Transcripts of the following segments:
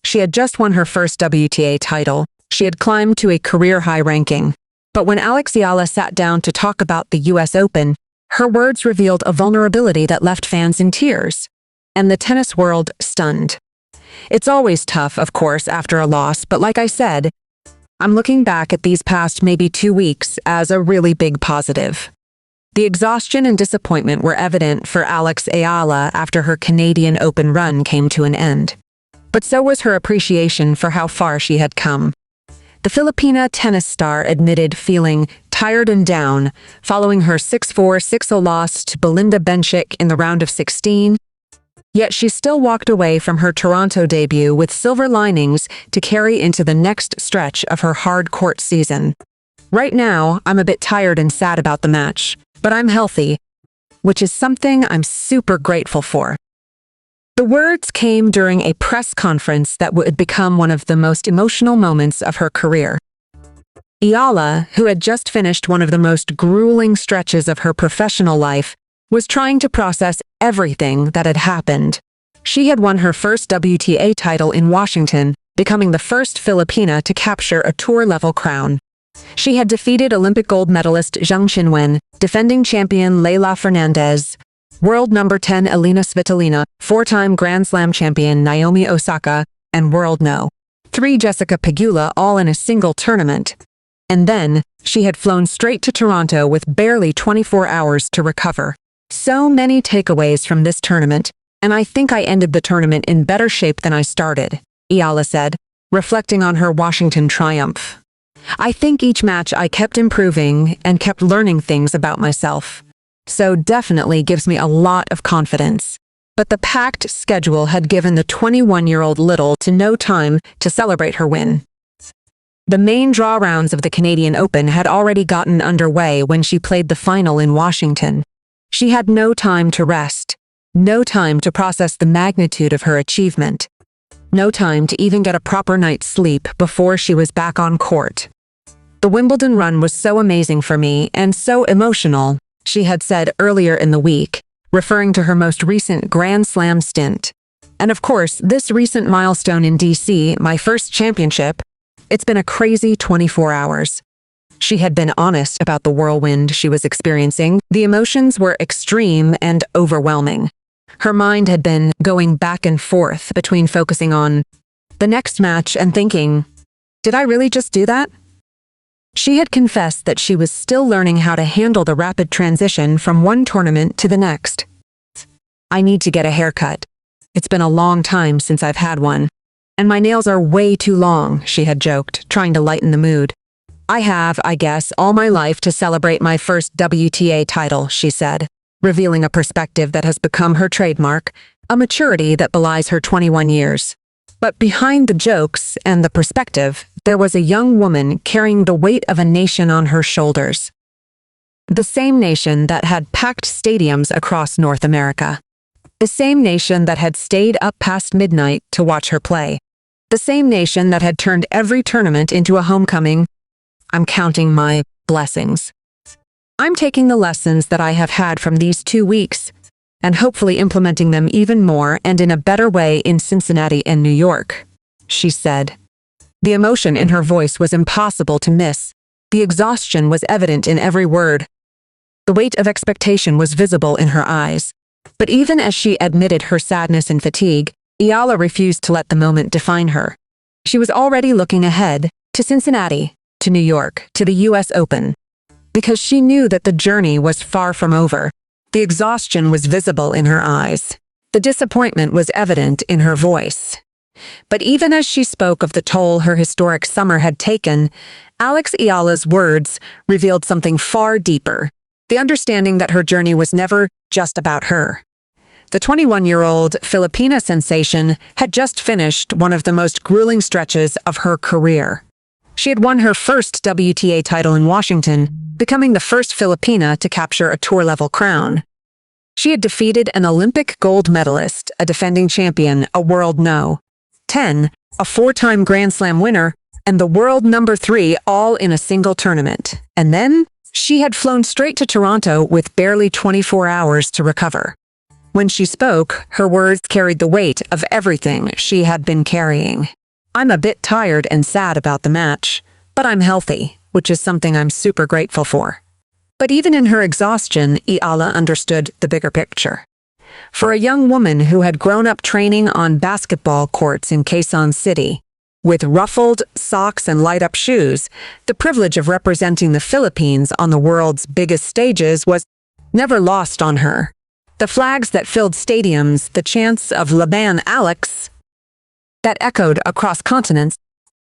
She had just won her first WTA title. She had climbed to a career-high ranking. But when Alex Eala sat down to talk about the US Open, her words revealed a vulnerability that left fans in tears, and the tennis world stunned. It's always tough, of course, after a loss, but like I said, I'm looking back at these past maybe 2 weeks as a really big positive. The exhaustion and disappointment were evident for Alex Eala after her Canadian Open run came to an end. But so was her appreciation for how far she had come. The Filipina tennis star admitted feeling tired and down following her 6-4, 6-0 loss to Belinda Bencic in the round of 16. Yet she still walked away from her Toronto debut with silver linings to carry into the next stretch of her hard court season. Right now, I'm a bit tired and sad about the match, but I'm healthy, which is something I'm super grateful for. The words came during a press conference that would become one of the most emotional moments of her career. Eala, who had just finished one of the most grueling stretches of her professional life, was trying to process everything that had happened. She had won her first WTA title in Washington, becoming the first Filipina to capture a tour-level crown. She had defeated Olympic gold medalist Zheng Qinwen, defending champion Leylah Fernandez, world number 10 Elina Svitolina, 4-time Grand Slam champion Naomi Osaka, and world no. 3 Jessica Pegula all in a single tournament. And then, she had flown straight to Toronto with barely 24 hours to recover. So many takeaways from this tournament, and I think I ended the tournament in better shape than I started, Eala said, reflecting on her Washington triumph. I think each match I kept improving and kept learning things about myself. So definitely gives me a lot of confidence. But the packed schedule had given the 21-year-old little to no time to celebrate her win. The main draw rounds of the Canadian Open had already gotten underway when she played the final in Washington. She had no time to rest, no time to process the magnitude of her achievement, no time to even get a proper night's sleep before she was back on court. The Wimbledon run was so amazing for me and so emotional, she had said earlier in the week, referring to her most recent Grand Slam stint. And of course, this recent milestone in DC, my first championship, it's been a crazy 24 hours. She had been honest about the whirlwind she was experiencing. The emotions were extreme and overwhelming. Her mind had been going back and forth between focusing on the next match and thinking, did I really just do that? She had confessed that she was still learning how to handle the rapid transition from one tournament to the next. I need to get a haircut. It's been a long time since I've had one. And my nails are way too long, she had joked, trying to lighten the mood. I have, I guess, all my life to celebrate my first WTA title, she said, revealing a perspective that has become her trademark, a maturity that belies her 21 years. But behind the jokes and the perspective, there was a young woman carrying the weight of a nation on her shoulders. The same nation that had packed stadiums across North America. The same nation that had stayed up past midnight to watch her play. The same nation that had turned every tournament into a homecoming. I'm counting my blessings. I'm taking the lessons that I have had from these 2 weeks and hopefully implementing them even more and in a better way in Cincinnati and New York, she said. The emotion in her voice was impossible to miss. The exhaustion was evident in every word. The weight of expectation was visible in her eyes. But even as she admitted her sadness and fatigue, Eala refused to let the moment define her. She was already looking ahead, to Cincinnati, to New York, to the US Open. Because she knew that the journey was far from over. The exhaustion was visible in her eyes. The disappointment was evident in her voice. But even as she spoke of the toll her historic summer had taken, Alex Eala's words revealed something far deeper. The understanding that her journey was never just about her. The 21-year-old Filipina sensation had just finished one of the most grueling stretches of her career. She had won her first WTA title in Washington, becoming the first Filipina to capture a tour-level crown. She had defeated an Olympic gold medalist, a defending champion, a world no. 10, a 4-time Grand Slam winner, and the world number 3 all in a single tournament. And then, she had flown straight to Toronto with barely 24 hours to recover. When she spoke, her words carried the weight of everything she had been carrying. I'm a bit tired and sad about the match, but I'm healthy, which is something I'm super grateful for. But even in her exhaustion, Eala understood the bigger picture. For a young woman who had grown up training on basketball courts in Quezon City, with ruffled socks and light-up shoes, the privilege of representing the Philippines on the world's biggest stages was never lost on her. The flags that filled stadiums, the chants of Laban Alex that echoed across continents,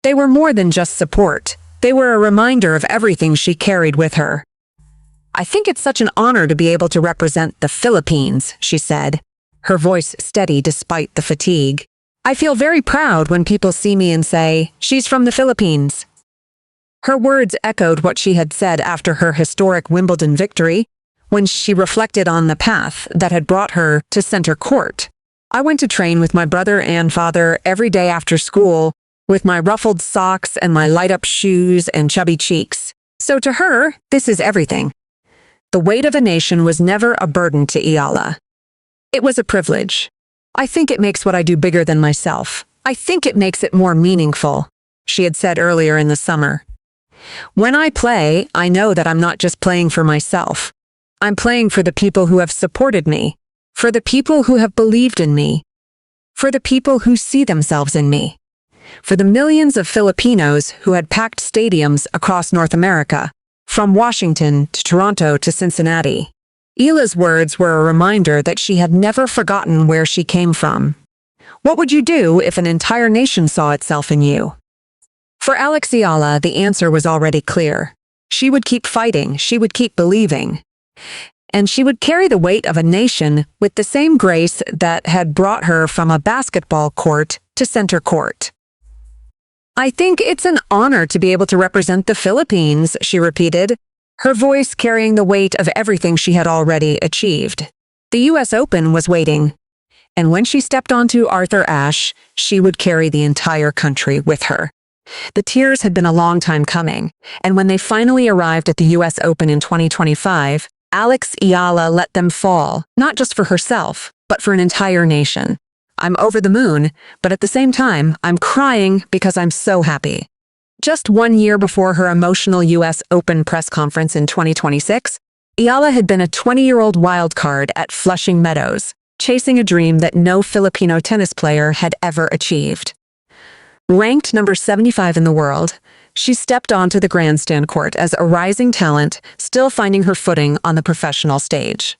they were more than just support. They were a reminder of everything she carried with her. I think it's such an honor to be able to represent the Philippines, she said, her voice steady despite the fatigue. I feel very proud when people see me and say, she's from the Philippines. Her words echoed what she had said after her historic Wimbledon victory, when she reflected on the path that had brought her to center court. I went to train with my brother and father every day after school, with my ruffled socks and my light-up shoes and chubby cheeks. So to her, this is everything. The weight of a nation was never a burden to Eala. It was a privilege. I think it makes what I do bigger than myself. I think it makes it more meaningful, she had said earlier in the summer. When I play, I know that I'm not just playing for myself. I'm playing for the people who have supported me, for the people who have believed in me, for the people who see themselves in me, for the millions of Filipinos who had packed stadiums across North America, from Washington to Toronto to Cincinnati. Eala's words were a reminder that she had never forgotten where she came from. What would you do if an entire nation saw itself in you? For Alex Eala, the answer was already clear. She would keep fighting, she would keep believing. And she would carry the weight of a nation with the same grace that had brought her from a basketball court to center court. I think it's an honor to be able to represent the Philippines, she repeated, her voice carrying the weight of everything she had already achieved. The US Open was waiting, and when she stepped onto Arthur Ashe, she would carry the entire country with her. The tears had been a long time coming, and when they finally arrived at the US Open in 2025, Alex Eala let them fall, not just for herself, but for an entire nation. I'm over the moon, but at the same time, I'm crying because I'm so happy. Just 1 year before her emotional US Open press conference in 2026, Eala had been a 20-year-old wild card at Flushing Meadows, chasing a dream that no Filipino tennis player had ever achieved. Ranked number 75 in the world, she stepped onto the grandstand court as a rising talent, still finding her footing on the professional stage.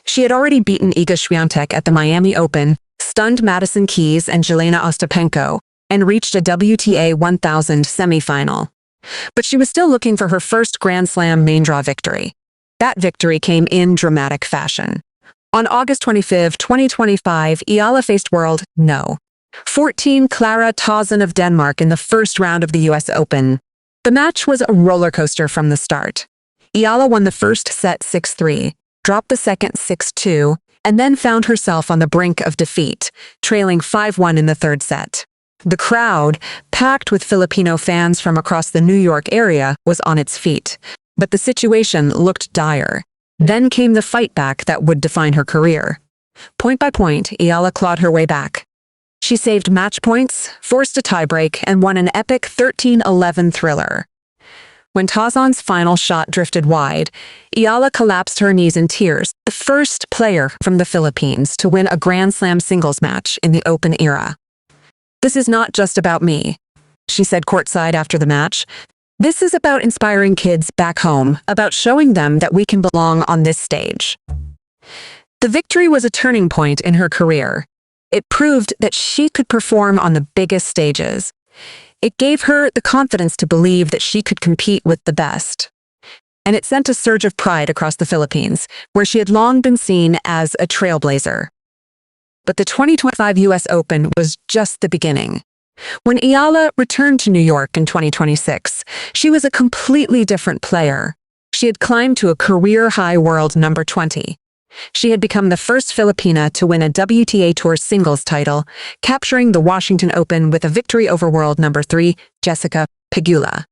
She had already beaten Iga Swiatek at the Miami Open, stunned Madison Keys and Jelena Ostapenko, and reached a WTA 1000 semifinal. But she was still looking for her first Grand Slam main draw victory. That victory came in dramatic fashion. On August 25, 2025, Eala faced world No. 14 Clara Tauson of Denmark in the first round of the US Open. The match was a roller coaster from the start. Eala won the first set 6-3, dropped the second 6-2, and then found herself on the brink of defeat, trailing 5-1 in the third set. The crowd, packed with Filipino fans from across the New York area, was on its feet. But the situation looked dire. Then came the fight back that would define her career. Point by point, Eala clawed her way back. She saved match points, forced a tiebreak, and won an epic 13-11 thriller. When Tauzon's final shot drifted wide, Eala collapsed to her knees in tears, the first player from the Philippines to win a Grand Slam singles match in the Open era. This is not just about me, she said courtside after the match. This is about inspiring kids back home, about showing them that we can belong on this stage. The victory was a turning point in her career. It proved that she could perform on the biggest stages. It gave her the confidence to believe that she could compete with the best. And it sent a surge of pride across the Philippines, where she had long been seen as a trailblazer. But the 2025 US Open was just the beginning. When Eala returned to New York in 2026, she was a completely different player. She had climbed to a career-high world number 20. She had become the first Filipina to win a WTA Tour singles title, capturing the Washington Open with a victory over world number 3, Jessica Pegula.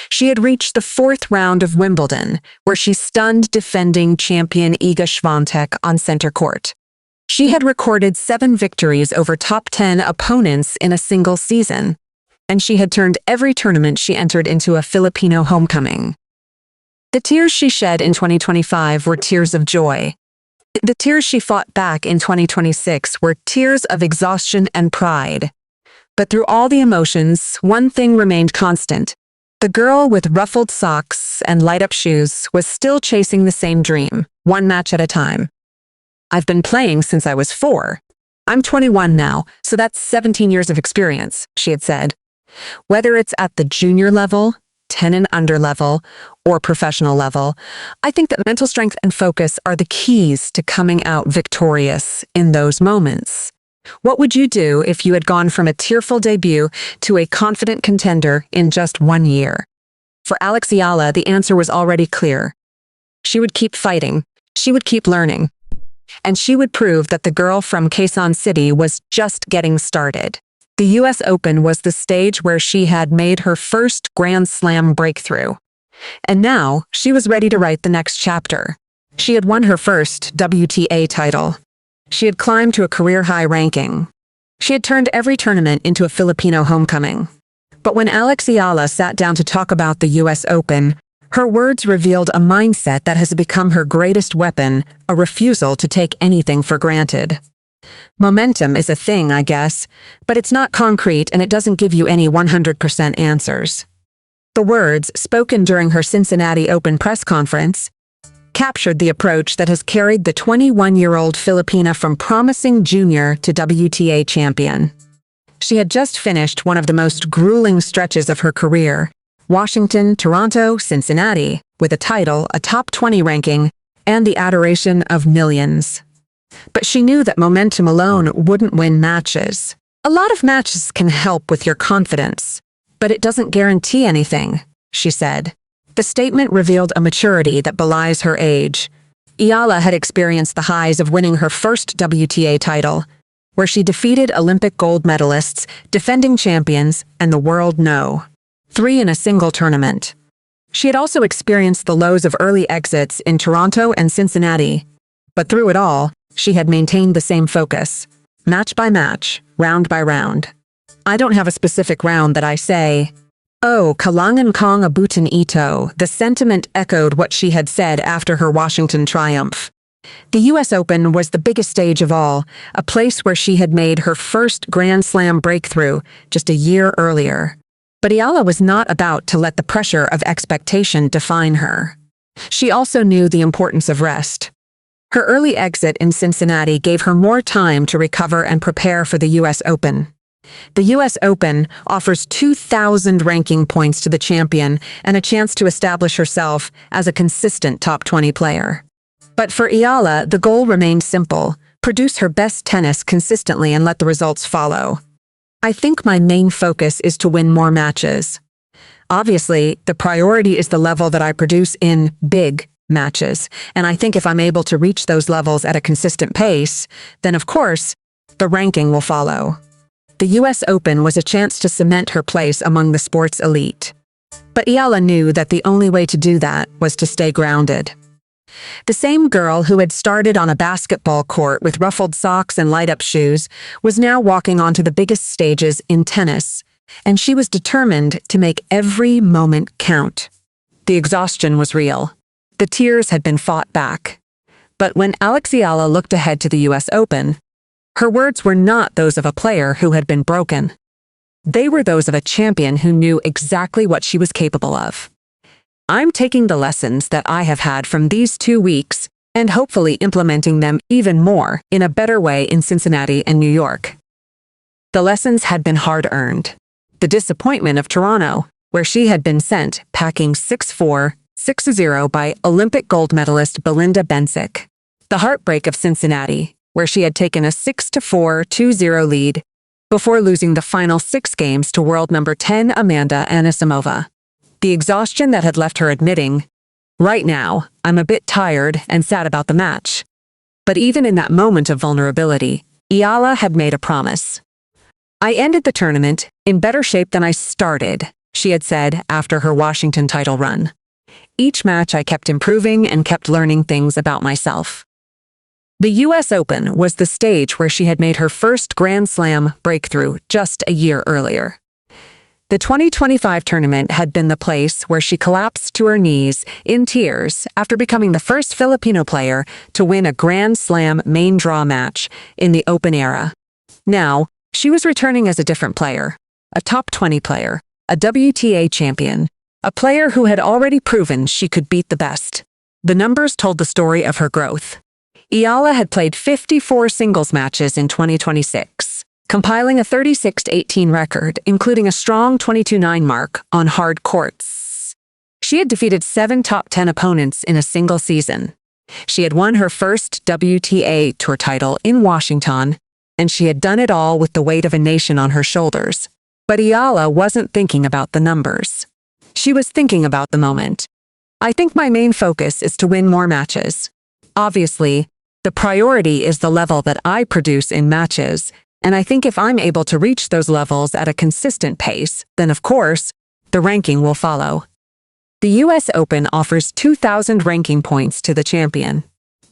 She had reached the fourth round of Wimbledon, where she stunned defending champion Iga Swiatek on center court. She had recorded 7 victories over top 10 opponents in a single season, and she had turned every tournament she entered into a Filipino homecoming. The tears she shed in 2025 were tears of joy. The tears she fought back in 2026 were tears of exhaustion and pride. But through all the emotions, one thing remained constant. The girl with ruffled socks and light-up shoes was still chasing the same dream, one match at a time. "I've been playing since I was 4. I'm 21 now, so that's 17 years of experience," she had said. Whether it's at the junior level, 10 and under level, or professional level, I think that mental strength and focus are the keys to coming out victorious in those moments. What would you do if you had gone from a tearful debut to a confident contender in just 1 year? For Alex Eala, the answer was already clear. She would keep fighting, she would keep learning, and she would prove that the girl from Quezon City was just getting started. The US Open was the stage where she had made her first Grand Slam breakthrough. And now, she was ready to write the next chapter. She had won her first WTA title. She had climbed to a career-high ranking. She had turned every tournament into a Filipino homecoming. But when Alex Eala sat down to talk about the US Open, her words revealed a mindset that has become her greatest weapon, a refusal to take anything for granted. Momentum is a thing, I guess, but it's not concrete and it doesn't give you any 100% answers. The words, spoken during her Cincinnati Open press conference, captured the approach that has carried the 21-year-old Filipina from promising junior to WTA champion. She had just finished one of the most grueling stretches of her career, Washington, Toronto, Cincinnati, with a title, a top 20 ranking, and the adoration of millions. But she knew that momentum alone wouldn't win matches. A lot of matches can help with your confidence, but it doesn't guarantee anything, she said. The statement revealed a maturity that belies her age. Eala had experienced the highs of winning her first WTA title, where she defeated Olympic gold medalists, defending champions, and the world no. 3 in a single tournament. She had also experienced the lows of early exits in Toronto and Cincinnati, but through it all, she had maintained the same focus, match by match, round by round. "I don't have a specific round that I say, 'Oh, kailangan kong abutin ito,'" the sentiment echoed what she had said after her Washington triumph. The US Open was the biggest stage of all, a place where she had made her first Grand Slam breakthrough just a year earlier. But Eala was not about to let the pressure of expectation define her. She also knew the importance of rest. Her early exit in Cincinnati gave her more time to recover and prepare for the US Open. The US Open offers 2,000 ranking points to the champion and a chance to establish herself as a consistent top 20 player. But for Eala, the goal remained simple: produce her best tennis consistently and let the results follow. "I think my main focus is to win more matches. Obviously, the priority is the level that I produce in big matches, and I think if I'm able to reach those levels at a consistent pace, then of course, the ranking will follow." The US Open was a chance to cement her place among the sport's elite. But Eala knew that the only way to do that was to stay grounded. The same girl who had started on a basketball court with ruffled socks and light-up shoes was now walking onto the biggest stages in tennis, and she was determined to make every moment count. The exhaustion was real. The tears had been fought back. But when Alex Eala looked ahead to the US Open, her words were not those of a player who had been broken. They were those of a champion who knew exactly what she was capable of. "I'm taking the lessons that I have had from these 2 weeks and hopefully implementing them even more in a better way in Cincinnati and New York." The lessons had been hard-earned. The disappointment of Toronto, where she had been sent packing 6-4, 6-0 by Olympic gold medalist Belinda Bencic. The heartbreak of Cincinnati, where she had taken a 6-4, 2-0 lead before losing the final 6 games to world number 10 Amanda Anisimova. The exhaustion that had left her admitting, "Right now, I'm a bit tired and sad about the match." But even in that moment of vulnerability, Eala had made a promise. "I ended the tournament in better shape than I started," she had said after her Washington title run. "Each match I kept improving and kept learning things about myself." The US Open was the stage where she had made her first Grand Slam breakthrough just a year earlier. The 2025 tournament had been the place where she collapsed to her knees in tears after becoming the first Filipino player to win a Grand Slam main draw match in the Open era. Now, she was returning as a different player, a top 20 player, a WTA champion, a player who had already proven she could beat the best. The numbers told the story of her growth. Eala had played 54 singles matches in 2026, compiling a 36-18 record, including a strong 22-9 mark on hard courts. She had defeated 7 top 10 opponents in a single season. She had won her first WTA Tour title in Washington, and she had done it all with the weight of a nation on her shoulders. But Eala wasn't thinking about the numbers. She was thinking about the moment. I think my main focus is to win more matches. Obviously, the priority is the level that I produce in matches, and I think if I'm able to reach those levels at a consistent pace, then of course, the ranking will follow. The US Open offers 2,000 ranking points to the champion.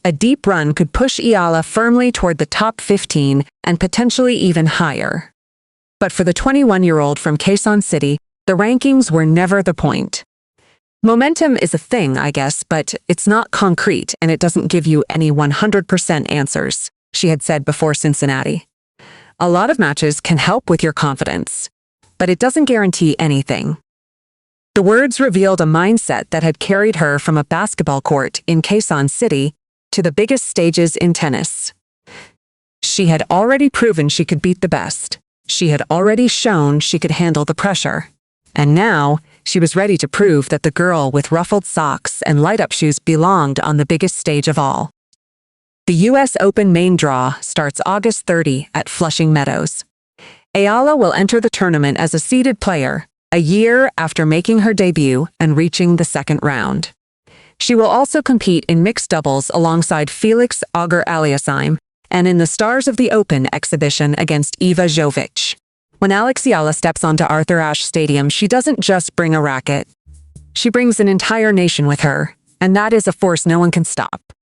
A deep run could push Eala firmly toward the top 15 and potentially even higher. But for the 21-year-old from Quezon City, the rankings were never the point. Momentum is a thing, I guess, but it's not concrete and it doesn't give you any 100% answers, she had said before Cincinnati. A lot of matches can help with your confidence, but it doesn't guarantee anything. The words revealed a mindset that had carried her from a basketball court in Quezon City to the biggest stages in tennis. She had already proven she could beat the best. She had already shown she could handle the pressure. And now, she was ready to prove that the girl with ruffled socks and light-up shoes belonged on the biggest stage of all. The US Open main draw starts August 30 at Flushing Meadows. Eala will enter the tournament as a seeded player, a year after making her debut and reaching the second round. She will also compete in mixed doubles alongside Felix Auger-Aliassime and in the Stars of the Open exhibition against Eva Jovic. When Alex Eala steps onto Arthur Ashe Stadium, she doesn't just bring a racket. She brings an entire nation with her, and that is a force no one can stop.